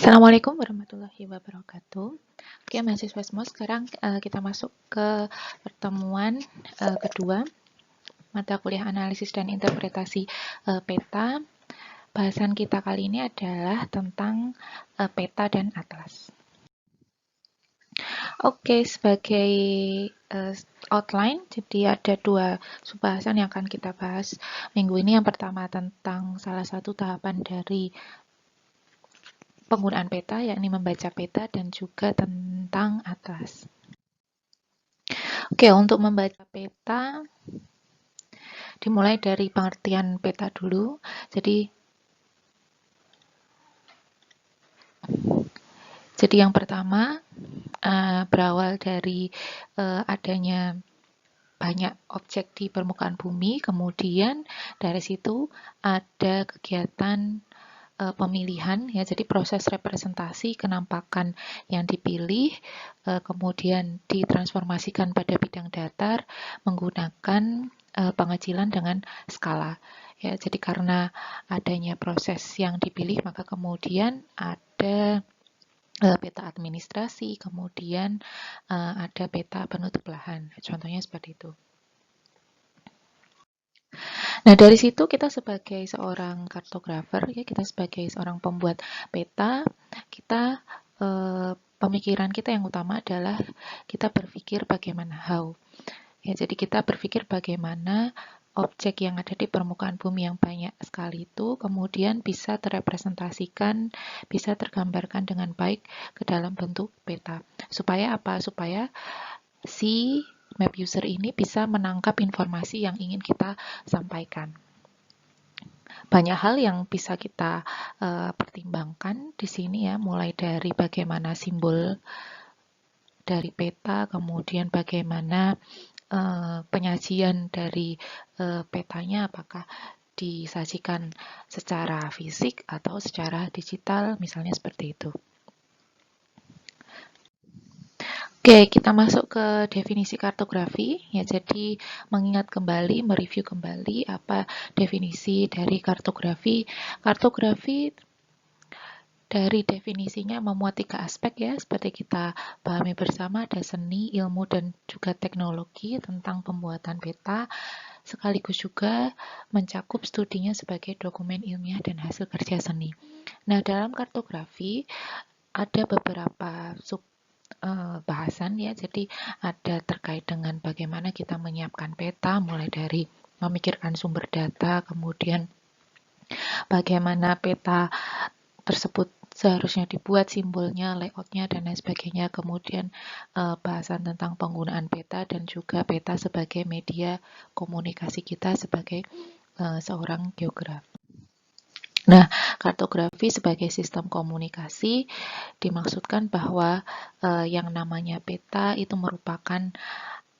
Assalamualaikum warahmatullahi wabarakatuh. Oke, mahasiswa semua, sekarang kita masuk ke pertemuan kedua mata kuliah analisis dan interpretasi peta. Bahasan kita kali ini adalah tentang peta dan atlas. Oke, sebagai outline, jadi ada dua subbahasan yang akan kita bahas minggu ini. Yang pertama tentang salah satu tahapan dari penggunaan peta, yakni membaca peta, dan juga tentang atlas. Oke, untuk membaca peta, dimulai dari pengertian peta dulu. Jadi yang pertama, berawal dari adanya banyak objek di permukaan bumi, kemudian dari situ ada kegiatan pemilihan, ya, jadi proses representasi kenampakan yang dipilih, kemudian ditransformasikan pada bidang datar menggunakan pengecilan dengan skala. Ya, jadi karena adanya proses yang dipilih, maka kemudian ada peta administrasi, kemudian ada peta penutup lahan. Contohnya seperti itu. Nah, dari situ kita sebagai seorang kartografer, ya, kita sebagai seorang pembuat peta, kita pemikiran kita yang utama adalah kita berpikir bagaimana how. Ya, jadi kita berpikir bagaimana objek yang ada di permukaan bumi yang banyak sekali itu kemudian bisa terrepresentasikan, bisa tergambarkan dengan baik ke dalam bentuk peta. Supaya apa? Supaya si map user ini bisa menangkap informasi yang ingin kita sampaikan. Banyak hal yang bisa kita pertimbangkan di sini, ya, mulai dari bagaimana simbol dari peta, kemudian bagaimana penyajian dari petanya, apakah disajikan secara fisik atau secara digital, misalnya seperti itu. Oke, kita masuk ke definisi kartografi, ya. Jadi mengingat kembali, mereview kembali apa definisi dari kartografi. Kartografi dari definisinya memuat 3 aspek, ya, seperti kita pahami bersama, ada seni, ilmu, dan juga teknologi tentang pembuatan peta, sekaligus juga mencakup studinya sebagai dokumen ilmiah dan hasil kerja seni. Nah, dalam kartografi ada beberapa sub bahasan, ya, jadi ada terkait dengan bagaimana kita menyiapkan peta, mulai dari memikirkan sumber data, kemudian bagaimana peta tersebut seharusnya dibuat, simbolnya, layoutnya, dan lain sebagainya. Kemudian bahasan tentang penggunaan peta dan juga peta sebagai media komunikasi kita sebagai seorang geograf. Nah, kartografi sebagai sistem komunikasi dimaksudkan bahwa yang namanya peta itu merupakan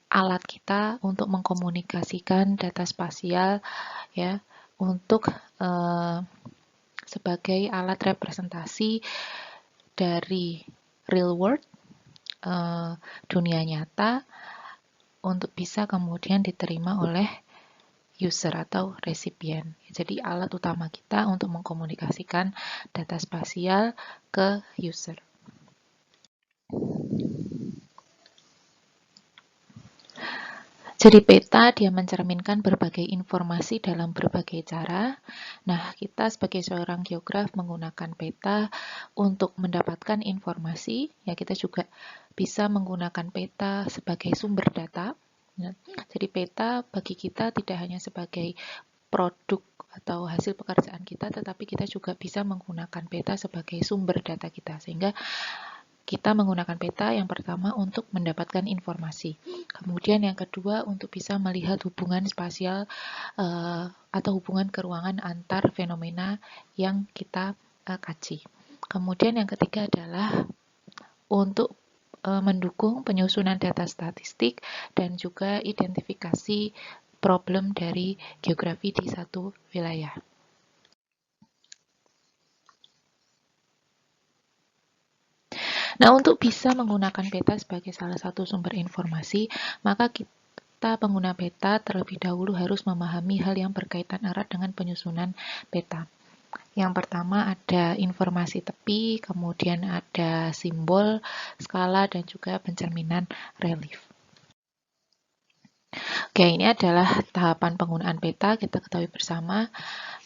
alat kita untuk mengkomunikasikan data spasial, ya, untuk sebagai alat representasi dari real world, dunia nyata, untuk bisa kemudian diterima oleh user atau resipien. Jadi alat utama kita untuk mengkomunikasikan data spasial ke user. Jadi peta dia mencerminkan berbagai informasi dalam berbagai cara. Nah, kita sebagai seorang geograf menggunakan peta untuk mendapatkan informasi. Ya, kita juga bisa menggunakan peta sebagai sumber data. Jadi peta bagi kita tidak hanya sebagai produk atau hasil pekerjaan kita, tetapi kita juga bisa menggunakan peta sebagai sumber data kita. Sehingga kita menggunakan peta yang pertama untuk mendapatkan informasi. Kemudian yang kedua untuk bisa melihat hubungan spasial atau hubungan keruangan antar fenomena yang kita kaji. Kemudian yang ketiga adalah untuk mendukung penyusunan data statistik dan juga identifikasi problem dari geografi di satu wilayah. Nah, untuk bisa menggunakan peta sebagai salah satu sumber informasi, maka kita pengguna peta terlebih dahulu harus memahami hal yang berkaitan erat dengan penyusunan peta. Yang pertama ada informasi tepi, kemudian ada simbol, skala, dan juga pencerminan relief. Oke, ini adalah tahapan penggunaan peta, kita ketahui bersama.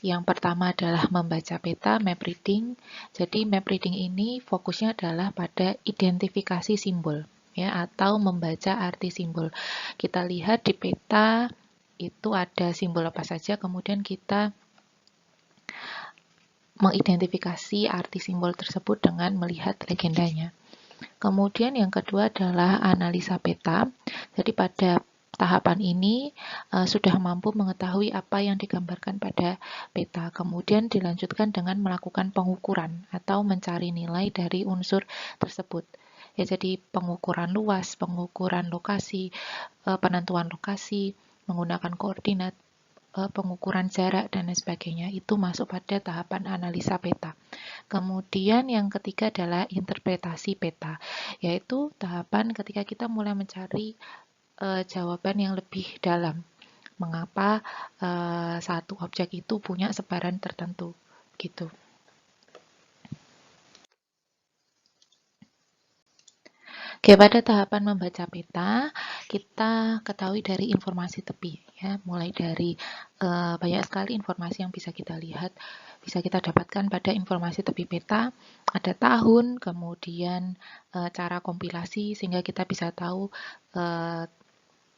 Yang pertama adalah membaca peta, map reading. Jadi map reading ini fokusnya adalah pada identifikasi simbol, ya, atau membaca arti simbol. Kita lihat di peta itu ada simbol apa saja, kemudian kita mengidentifikasi arti simbol tersebut dengan melihat legendanya. Kemudian yang kedua adalah analisa peta. Jadi pada tahapan ini sudah mampu mengetahui apa yang digambarkan pada peta. Kemudian dilanjutkan dengan melakukan pengukuran atau mencari nilai dari unsur tersebut. Ya, jadi pengukuran luas, pengukuran lokasi, penentuan lokasi, menggunakan koordinat, pengukuran jarak, dan lain sebagainya. Itu masuk pada tahapan analisa peta. Kemudian yang ketiga adalah interpretasi peta, yaitu tahapan ketika kita mulai mencari jawaban yang lebih dalam. Mengapa satu objek itu punya sebaran tertentu, gitu. Oke, pada tahapan membaca peta, kita ketahui dari informasi tepi, ya, mulai dari banyak sekali informasi yang bisa kita lihat, bisa kita dapatkan pada informasi tepi peta, ada tahun, kemudian cara kompilasi, sehingga kita bisa tahu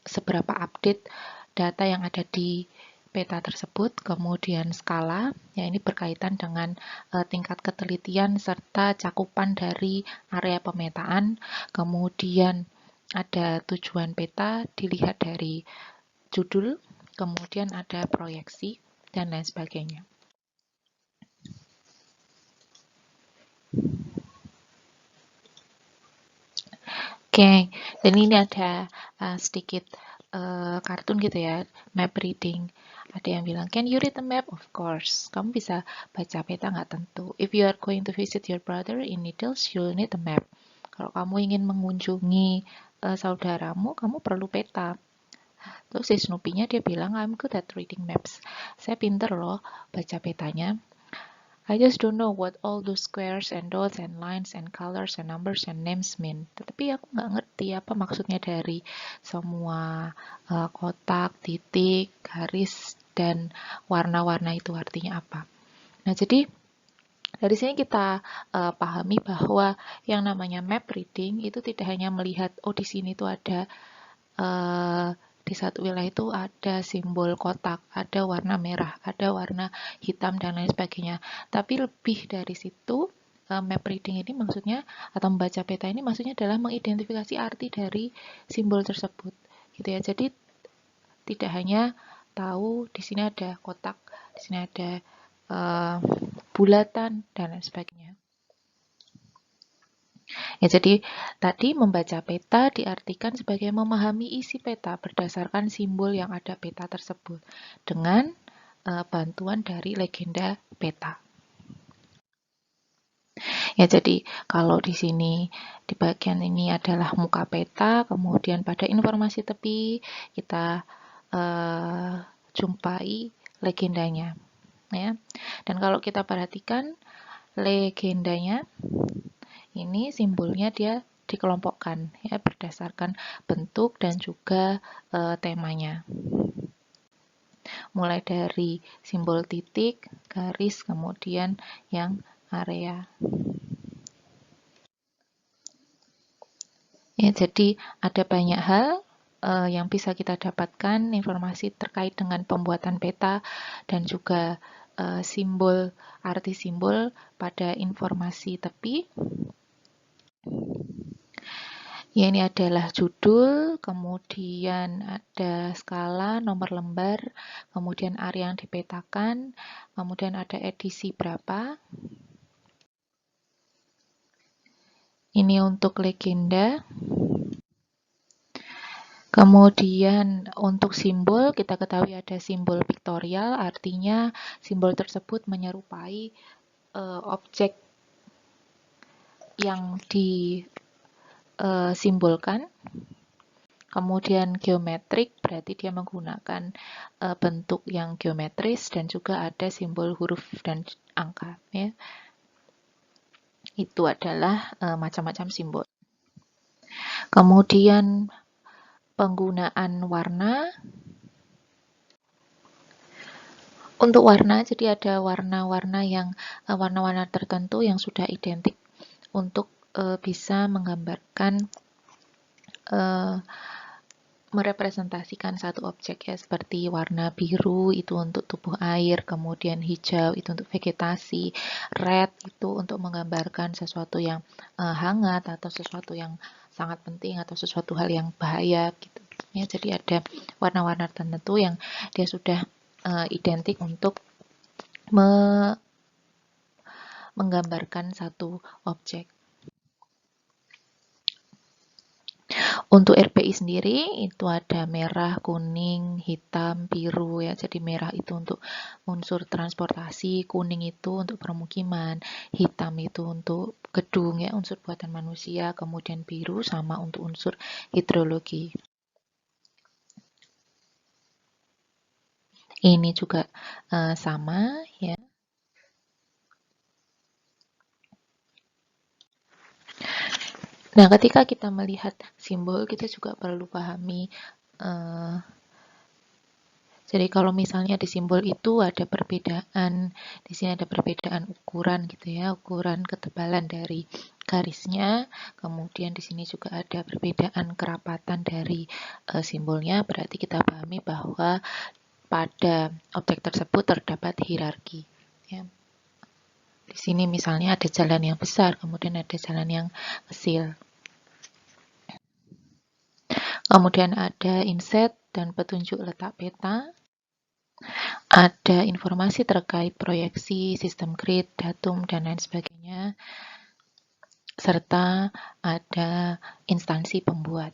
seberapa update data yang ada di peta tersebut, kemudian skala, ya ini berkaitan dengan tingkat ketelitian serta cakupan dari area pemetaan, kemudian ada tujuan peta dilihat dari judul, kemudian ada proyeksi, dan lain sebagainya. Oke, dan ini ada sedikit kartun gitu ya, map reading. Ada yang bilang, can you read the map? Of course. Kamu bisa baca peta, nggak tentu. If you are going to visit your brother in Needles, you'll need a map. Kalau kamu ingin mengunjungi saudaramu, kamu perlu peta. Terus si Snoopy-nya dia bilang, I'm good at reading maps. Saya pinter loh baca petanya. I just don't know what all those squares and dots and lines and colors and numbers and names mean. Tetapi aku nggak ngerti apa maksudnya dari semua kotak, titik, garis, dan warna-warna itu artinya apa. Nah, jadi dari sini kita pahami bahwa yang namanya map reading itu tidak hanya melihat, oh di sini tuh ada di satu wilayah itu ada simbol kotak, ada warna merah, ada warna hitam, dan lain sebagainya. Tapi lebih dari situ, map reading ini maksudnya, atau membaca peta ini maksudnya adalah mengidentifikasi arti dari simbol tersebut. Gitu ya. Jadi tidak hanya tahu di sini ada kotak, di sini ada bulatan, dan lain sebagainya. Ya, jadi tadi membaca peta diartikan sebagai memahami isi peta berdasarkan simbol yang ada peta tersebut dengan bantuan dari legenda peta. Ya, jadi kalau di sini di bagian ini adalah muka peta, kemudian pada informasi tepi kita jumpai legendanya, ya. Dan kalau kita perhatikan legendanya, ini simbolnya dia dikelompokkan ya berdasarkan bentuk dan juga temanya. Mulai dari simbol titik, garis, kemudian yang area. Ya, jadi ada banyak hal yang bisa kita dapatkan informasi terkait dengan pembuatan peta dan juga simbol, arti simbol pada informasi tepi. Ya, ini adalah judul, kemudian ada skala, nomor lembar, kemudian area yang dipetakan, kemudian ada edisi berapa. Ini untuk legenda. Kemudian untuk simbol, kita ketahui ada simbol piktorial, artinya simbol tersebut menyerupai objek yang disimbolkan. Kemudian geometrik, berarti dia menggunakan bentuk yang geometris dan juga ada simbol huruf dan angka, ya. Itu adalah macam-macam simbol. Kemudian penggunaan warna. Untuk warna, jadi ada warna-warna tertentu yang sudah identik untuk bisa menggambarkan, merepresentasikan satu objek, ya, seperti warna biru itu untuk tubuh air, kemudian hijau itu untuk vegetasi, red itu untuk menggambarkan sesuatu yang hangat atau sesuatu yang sangat penting atau sesuatu hal yang bahaya gitu. Ya, jadi ada warna-warna tertentu yang dia sudah identik untuk menggambarkan satu objek. Untuk RPI sendiri itu ada merah, kuning, hitam, biru, ya. Jadi merah itu untuk unsur transportasi, kuning itu untuk permukiman, hitam itu untuk gedung, ya, unsur buatan manusia, kemudian biru sama untuk unsur hidrologi. Ini juga sama, ya. Nah, ketika kita melihat simbol, kita juga perlu pahami, jadi kalau misalnya di simbol itu ada perbedaan, di sini ada perbedaan ukuran gitu, ya, ukuran ketebalan dari garisnya, kemudian di sini juga ada perbedaan kerapatan dari simbolnya, berarti kita pahami bahwa pada objek tersebut terdapat hierarki, ya. Di sini misalnya ada jalan yang besar, kemudian ada jalan yang kecil. Kemudian ada inset dan petunjuk letak peta. Ada informasi terkait proyeksi, sistem grid, datum, dan lain sebagainya. Serta ada instansi pembuat.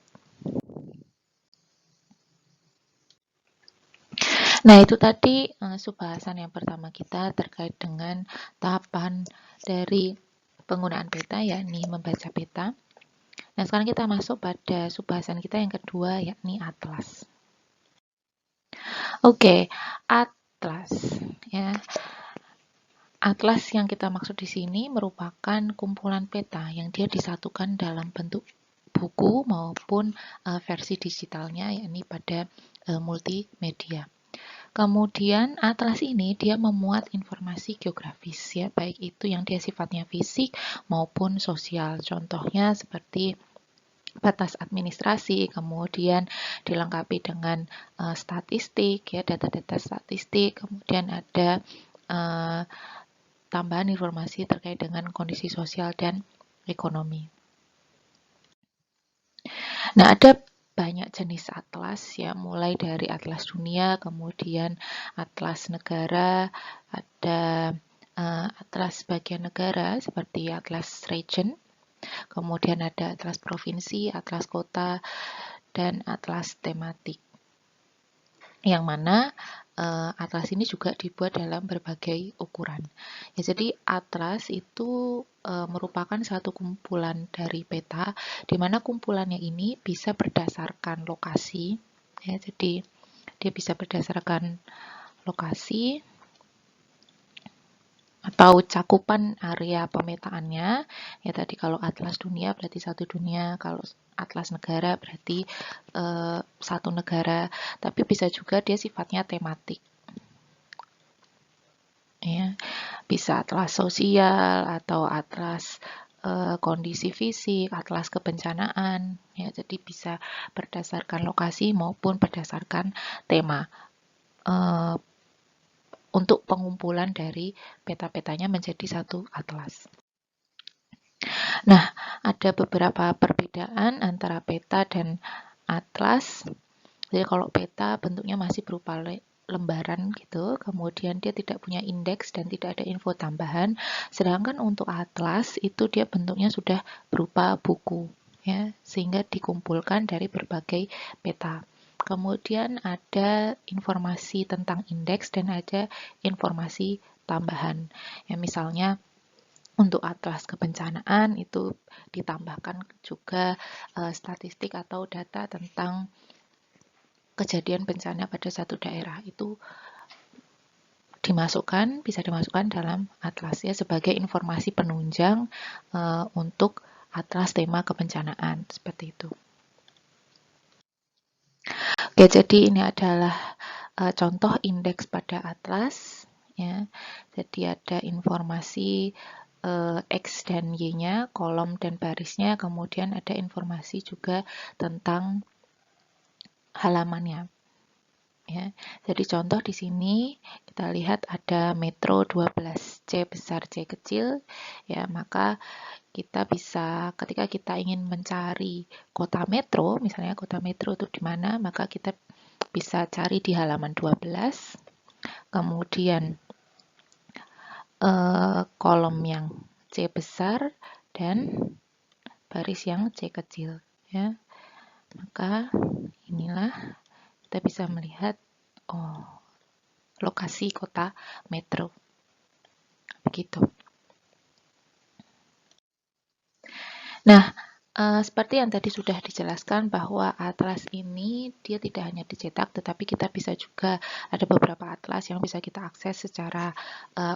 Nah, itu tadi subbahasan yang pertama kita terkait dengan tahapan dari penggunaan peta, yakni membaca peta. Nah, sekarang kita masuk pada subbahasan kita yang kedua, yakni atlas. Oke, atlas, ya. Atlas yang kita maksud di sini merupakan kumpulan peta yang dia disatukan dalam bentuk buku maupun versi digitalnya, yakni pada multimedia. Kemudian atlas ini dia memuat informasi geografis, ya, baik itu yang dia sifatnya fisik maupun sosial. Contohnya seperti batas administrasi, kemudian dilengkapi dengan statistik, ya, data-data statistik, kemudian ada tambahan informasi terkait dengan kondisi sosial dan ekonomi. Nah, ada banyak jenis atlas, ya, mulai dari atlas dunia, kemudian atlas negara, ada atlas bagian negara seperti atlas region, kemudian ada atlas provinsi, atlas kota, dan atlas tematik. Yang mana atlas ini juga dibuat dalam berbagai ukuran. Ya, jadi atlas itu merupakan satu kumpulan dari peta, di mana kumpulannya ini bisa berdasarkan lokasi. Ya, jadi dia bisa berdasarkan lokasi atau cakupan area pemetaannya. Ya, tadi kalau atlas dunia berarti satu dunia, kalau atlas negara berarti satu negara, tapi bisa juga dia sifatnya tematik. Ya, bisa atlas sosial atau atlas kondisi fisik, atlas kebencanaan, ya, jadi bisa berdasarkan lokasi maupun berdasarkan tema. Untuk pengumpulan dari peta-petanya menjadi satu atlas. Nah, ada beberapa perbedaan antara peta dan atlas. Jadi kalau peta bentuknya masih berupa lembaran gitu, kemudian dia tidak punya indeks dan tidak ada info tambahan. Sedangkan untuk atlas itu dia bentuknya sudah berupa buku, ya, sehingga dikumpulkan dari berbagai peta. Kemudian ada informasi tentang indeks dan ada informasi tambahan. Ya, misalnya untuk atlas kebencanaan itu ditambahkan juga statistik atau data tentang kejadian bencana pada satu daerah itu bisa dimasukkan dalam atlas ya sebagai informasi penunjang untuk atlas tema kebencanaan seperti itu. Oke, jadi ini adalah contoh indeks pada atlas ya. Jadi ada informasi X dan Y-nya, kolom dan barisnya, kemudian ada informasi juga tentang halamannya. Ya, jadi contoh di sini kita lihat ada metro 12 C besar C kecil ya, maka kita bisa ketika kita ingin mencari kota metro, misalnya kota metro itu di mana, maka kita bisa cari di halaman 12. Kemudian kolom yang C besar dan baris yang C kecil ya. Maka inilah kita bisa melihat lokasi kota metro. Begitu. Nah, seperti yang tadi sudah dijelaskan bahwa atlas ini dia tidak hanya dicetak, tetapi kita bisa juga ada beberapa atlas yang bisa kita akses secara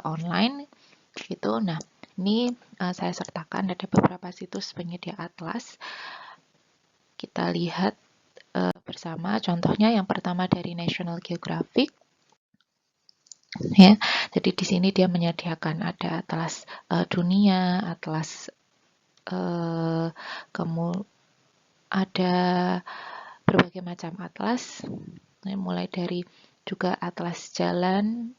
online gitu. Nah, ini saya sertakan ada beberapa situs penyedia atlas. Kita lihat bersama. Contohnya yang pertama dari National Geographic. Ya, jadi di sini dia menyediakan ada atlas dunia, atlas ada berbagai macam atlas, mulai dari juga atlas jalan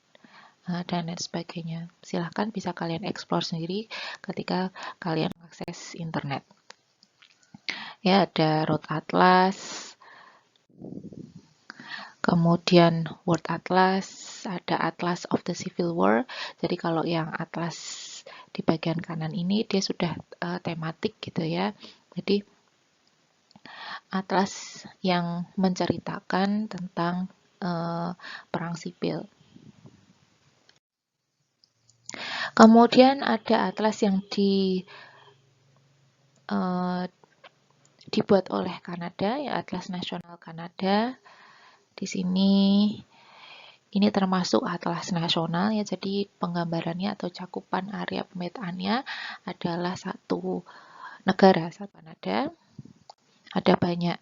dan lain sebagainya. Silahkan bisa kalian explore sendiri ketika kalian akses internet. Ya, ada Road Atlas, kemudian World Atlas, ada Atlas of the Civil War. Jadi kalau yang atlas di bagian kanan ini dia sudah tematik gitu ya. Jadi atlas yang menceritakan tentang perang sipil. Kemudian ada atlas yang dibuat oleh Kanada, ya Atlas Nasional Kanada. Di sini ini termasuk atlas nasional ya, jadi penggambarannya atau cakupan area pemetaannya adalah satu negara, satu Kanada. Ada banyak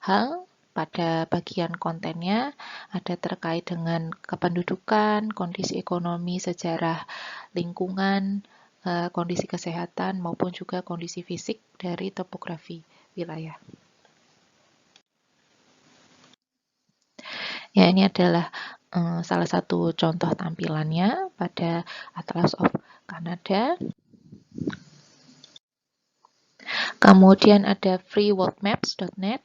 hal pada bagian kontennya, ada terkait dengan kependudukan, kondisi ekonomi, sejarah lingkungan, kondisi kesehatan, maupun juga kondisi fisik dari topografi wilayah. Ya, ini adalah salah satu contoh tampilannya pada Atlas of Canada. Kemudian ada freeworldmaps.net.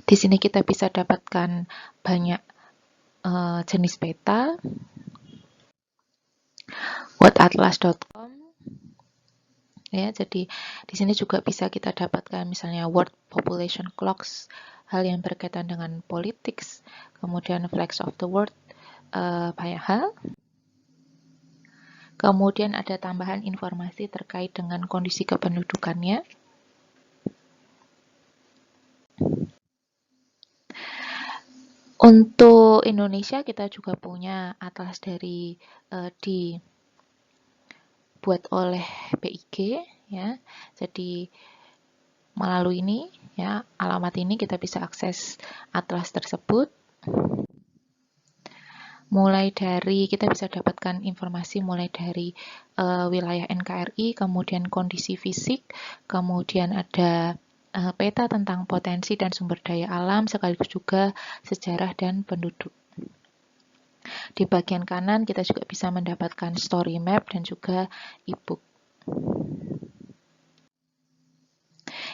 Di sini kita bisa dapatkan banyak jenis peta. Worldatlas.com. Ya, jadi di sini juga bisa kita dapatkan misalnya World Population Clocks, hal yang berkaitan dengan politics, kemudian Flags of the World, banyak hal. Kemudian ada tambahan informasi terkait dengan kondisi kependudukannya. Untuk Indonesia kita juga punya atlas dari dibuat oleh BIG ya. Jadi melalui ini ya, alamat ini kita bisa akses atlas tersebut. Mulai dari kita bisa dapatkan informasi mulai dari wilayah NKRI, kemudian kondisi fisik, kemudian ada peta tentang potensi dan sumber daya alam, sekaligus juga sejarah dan penduduk. Di bagian kanan kita juga bisa mendapatkan story map dan juga e-book.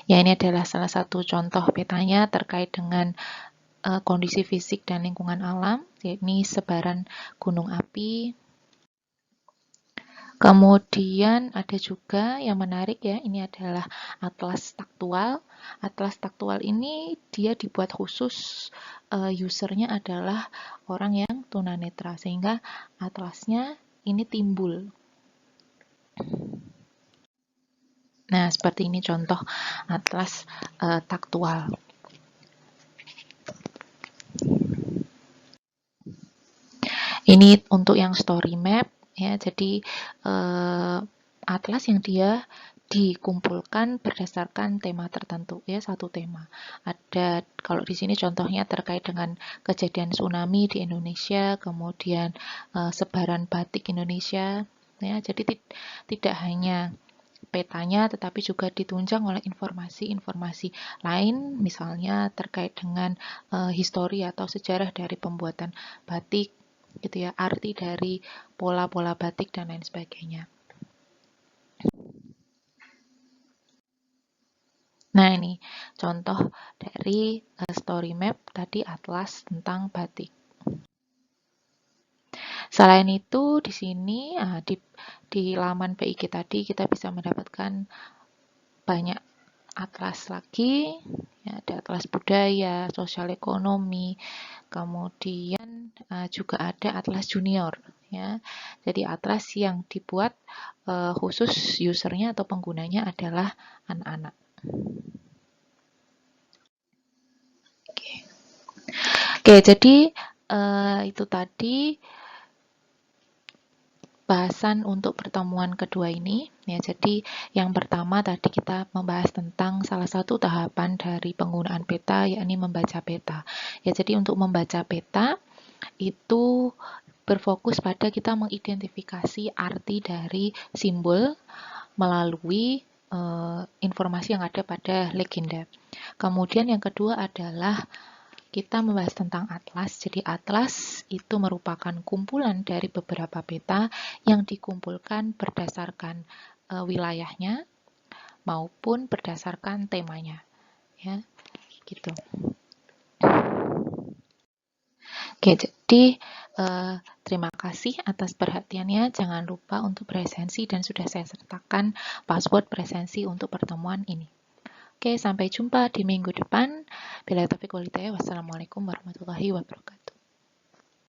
Ya, ini adalah salah satu contoh petanya terkait dengan kondisi fisik dan lingkungan alam, yakni sebaran gunung api. Kemudian ada juga yang menarik ya, ini adalah atlas taktual. Atlas taktual ini dia dibuat khusus, usernya adalah orang yang tunanetra, sehingga atlasnya ini timbul. Nah, seperti ini contoh atlas taktual. Ini untuk yang story map ya. Jadi atlas yang dia dikumpulkan berdasarkan tema tertentu ya, satu tema. Ada kalau di sini contohnya terkait dengan kejadian tsunami di Indonesia, kemudian sebaran batik Indonesia ya. Jadi tidak hanya petanya tetapi juga ditunjang oleh informasi-informasi lain, misalnya terkait dengan histori atau sejarah dari pembuatan batik gitu ya, arti dari pola-pola batik dan lain sebagainya. Nah, ini contoh dari story map tadi, atlas tentang batik. Selain itu, di sini di laman PIG tadi kita bisa mendapatkan banyak atlas lagi, ya, ada atlas budaya, sosial ekonomi, kemudian juga ada atlas junior. Ya, jadi atlas yang dibuat khusus usernya atau penggunanya adalah anak-anak. Oke, jadi itu tadi bahasan untuk pertemuan kedua ini ya. Jadi yang pertama tadi kita membahas tentang salah satu tahapan dari penggunaan peta, yakni membaca peta. Ya, jadi untuk membaca peta itu berfokus pada kita mengidentifikasi arti dari simbol melalui informasi yang ada pada legenda. Kemudian yang kedua adalah kita membahas tentang atlas. Jadi atlas itu merupakan kumpulan dari beberapa peta yang dikumpulkan berdasarkan wilayahnya maupun berdasarkan temanya. Ya, gitu. Oke, jadi terima kasih atas perhatiannya. Jangan lupa untuk presensi dan sudah saya sertakan password presensi untuk pertemuan ini. Oke, sampai jumpa di minggu depan. Bila taufiq wal hidayah. Wassalamualaikum warahmatullahi wabarakatuh.